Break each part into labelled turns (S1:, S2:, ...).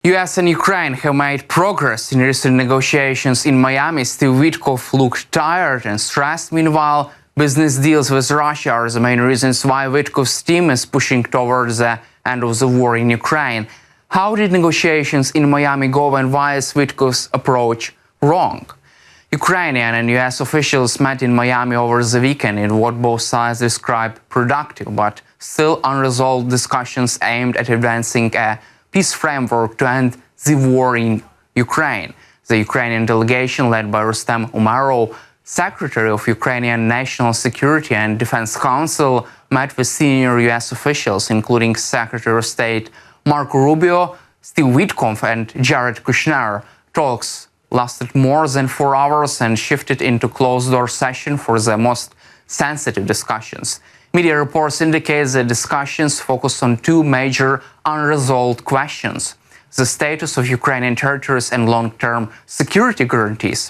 S1: US and Ukraine have made progress in recent negotiations in Miami. Still, Witkoff looked tired and stressed. Meanwhile, business deals with Russia are the main reasons why Witkoff's team is pushing towards the end of the war in Ukraine. How did negotiations in Miami go, and why is Witkoff's approach wrong? Ukrainian and US officials met in Miami over the weekend in what both sides described productive but still unresolved discussions aimed at advancing a peace framework to end the war in Ukraine. The Ukrainian delegation, led by Rustem Umerov, Secretary of Ukrainian National Security and Defense Council, met with senior US officials, including Secretary of State Marco Rubio, Steve Witkoff, and Jared Kushner. Talks lasted more than 4 hours and shifted into closed-door session for the most sensitive discussions. Media reports indicate that discussions focused on two major unresolved questions: the status of Ukrainian territories and long-term security guarantees.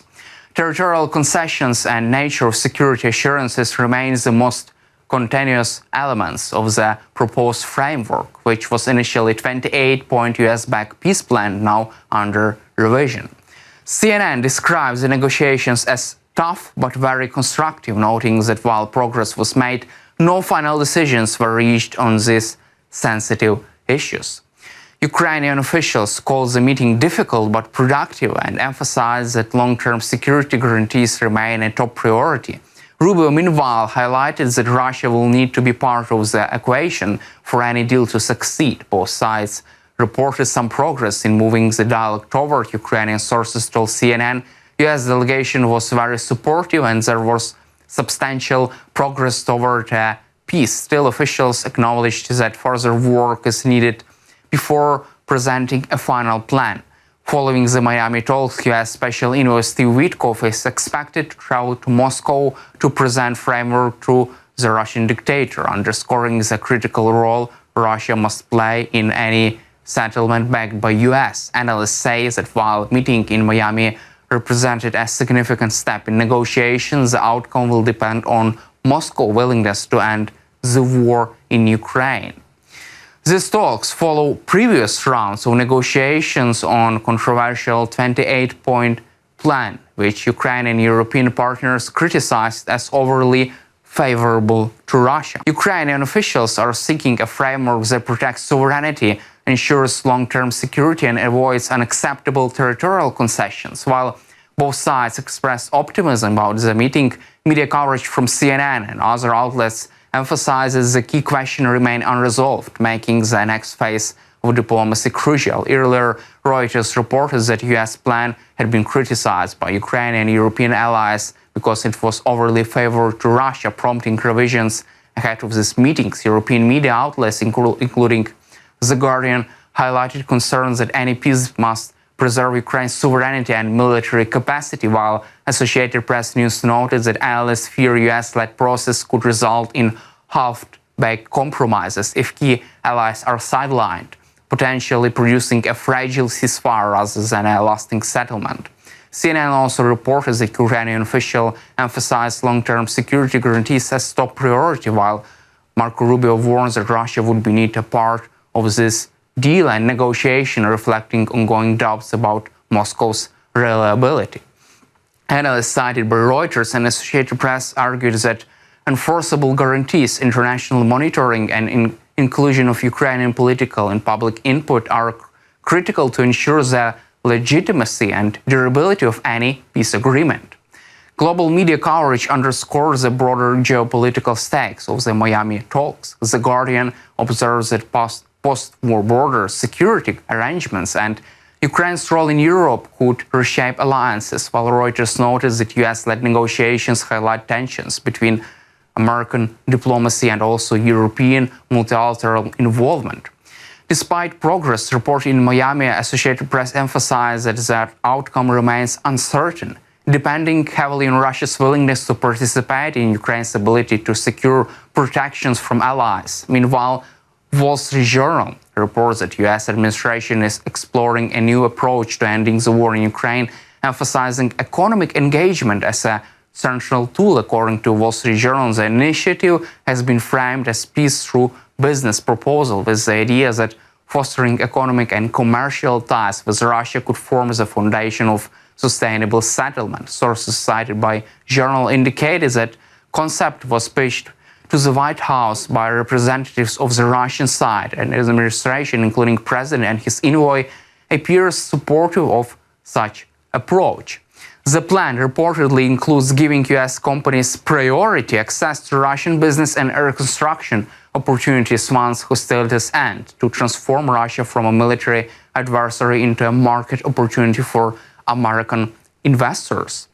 S1: Territorial concessions and nature of security assurances remain the most contentious elements of the proposed framework, which was initially a 28-point US-backed peace plan, now under revision. CNN describes the negotiations as tough but very constructive, noting that while progress was made, no final decisions were reached on these sensitive issues. Ukrainian officials called the meeting difficult but productive and emphasized that long-term security guarantees remain a top priority. Rubio, meanwhile, highlighted that Russia will need to be part of the equation for any deal to succeed. Both sides reported some progress in moving the dialogue toward. Ukrainian sources told CNN US delegation was very supportive and there was substantial progress toward peace. Still, officials acknowledged that further work is needed before presenting a final plan. Following the Miami talks, US Special Envoy Steve Witkoff is expected to travel to Moscow to present framework to the Russian dictator, underscoring the critical role Russia must play in any settlement backed by US. Analysts say that while meeting in Miami represented a significant step in negotiations, the outcome will depend on Moscow's willingness to end the war in Ukraine. These talks follow previous rounds of negotiations on controversial 28-point plan, which Ukraine and European partners criticized as overly favorable to Russia. Ukrainian officials are seeking a framework that protects sovereignty, ensures long-term security, and avoids unacceptable territorial concessions. While both sides expressed optimism about the meeting, media coverage from CNN and other outlets emphasizes the key question remain unresolved, making the next phase of diplomacy crucial. Earlier, Reuters reported that US plan had been criticized by Ukrainian and European allies because it was overly favored to Russia, prompting revisions ahead of these meetings. European media outlets, including The Guardian, highlighted concerns that any peace must preserve Ukraine's sovereignty and military capacity, while Associated Press News noted that analysts fear US-led process could result in half-baked compromises if key allies are sidelined, potentially producing a fragile ceasefire rather than a lasting settlement. CNN also reported that Ukrainian official emphasized long-term security guarantees as top priority, while Marco Rubio warns that Russia would be need a part of this deal and negotiation, reflecting ongoing doubts about Moscow's reliability. Analysts cited by Reuters and Associated Press argued that enforceable guarantees, international monitoring, and inclusion of Ukrainian political and public input are critical to ensure the legitimacy and durability of any peace agreement. Global media coverage underscores the broader geopolitical stakes of the Miami talks. The Guardian observes that post-war border security arrangements and Ukraine's role in Europe could reshape alliances, while Reuters noted that US-led negotiations highlight tensions between American diplomacy and also European multilateral involvement. Despite progress reported in Miami, Associated Press emphasized that the outcome remains uncertain, depending heavily on Russia's willingness to participate in Ukraine's ability to secure protections from allies. Meanwhile, Wall Street Journal reports that US administration is exploring a new approach to ending the war in Ukraine, emphasizing economic engagement as a central tool. According to Wall Street Journal, the initiative has been framed as peace through business proposal, with the idea that fostering economic and commercial ties with Russia could form the foundation of sustainable settlement. Sources cited by journal indicated that concept was pitched to the White House by representatives of the Russian side, and his administration, including President and his envoy, appears supportive of such approach. The plan reportedly includes giving U.S. companies priority access to Russian business and reconstruction opportunities once hostilities end, to transform Russia from a military adversary into a market opportunity for American investors.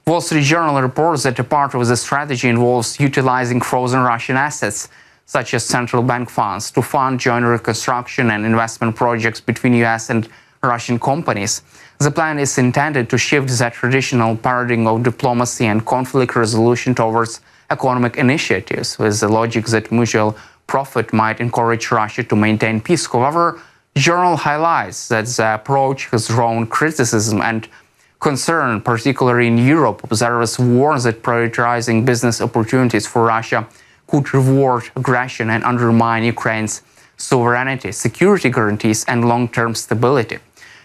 S1: Wall Street Journal reports that a part of the strategy involves utilizing frozen Russian assets, such as central bank funds, to fund joint reconstruction and investment projects between U.S. and Russian companies. The plan is intended to shift the traditional paradigm of diplomacy and conflict resolution towards economic initiatives, with the logic that mutual profit might encourage Russia to maintain peace. However, the journal highlights that the approach has drawn criticism and concern, particularly in Europe. Observers warn that prioritizing business opportunities for Russia could reward aggression and undermine Ukraine's sovereignty, security guarantees, and long-term stability.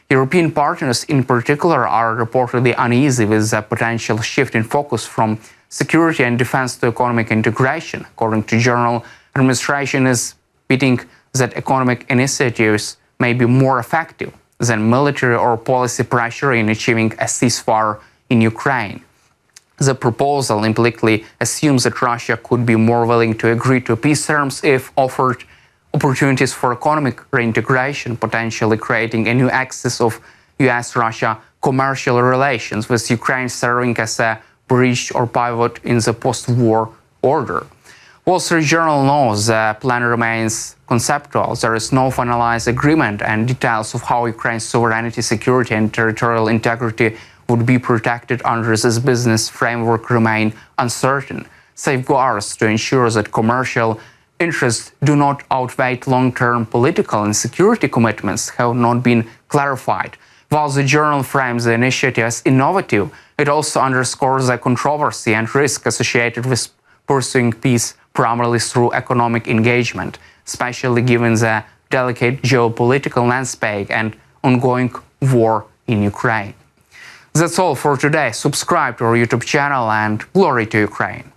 S1: European partners in particular are reportedly uneasy with the potential shift in focus from security and defense to economic integration. According to the journal, administration is betting that economic initiatives may be more effective than military or policy pressure in achieving a ceasefire in Ukraine. The proposal implicitly assumes that Russia could be more willing to agree to peace terms if offered opportunities for economic reintegration, potentially creating a new axis of US-Russia commercial relations, with Ukraine serving as a bridge or pivot in the post-war order. Wall Street Journal knows the plan remains conceptual. There is no finalized agreement, and details of how Ukraine's sovereignty, security, and territorial integrity would be protected under this business framework remain uncertain. Safeguards to ensure that commercial interests do not outweigh long-term political and security commitments have not been clarified. While the journal frames the initiative as innovative, it also underscores the controversy and risk associated with pursuing peace primarily through economic engagement, especially given the delicate geopolitical landscape and ongoing war in Ukraine. That's all for today. Subscribe to our YouTube channel, and glory to Ukraine.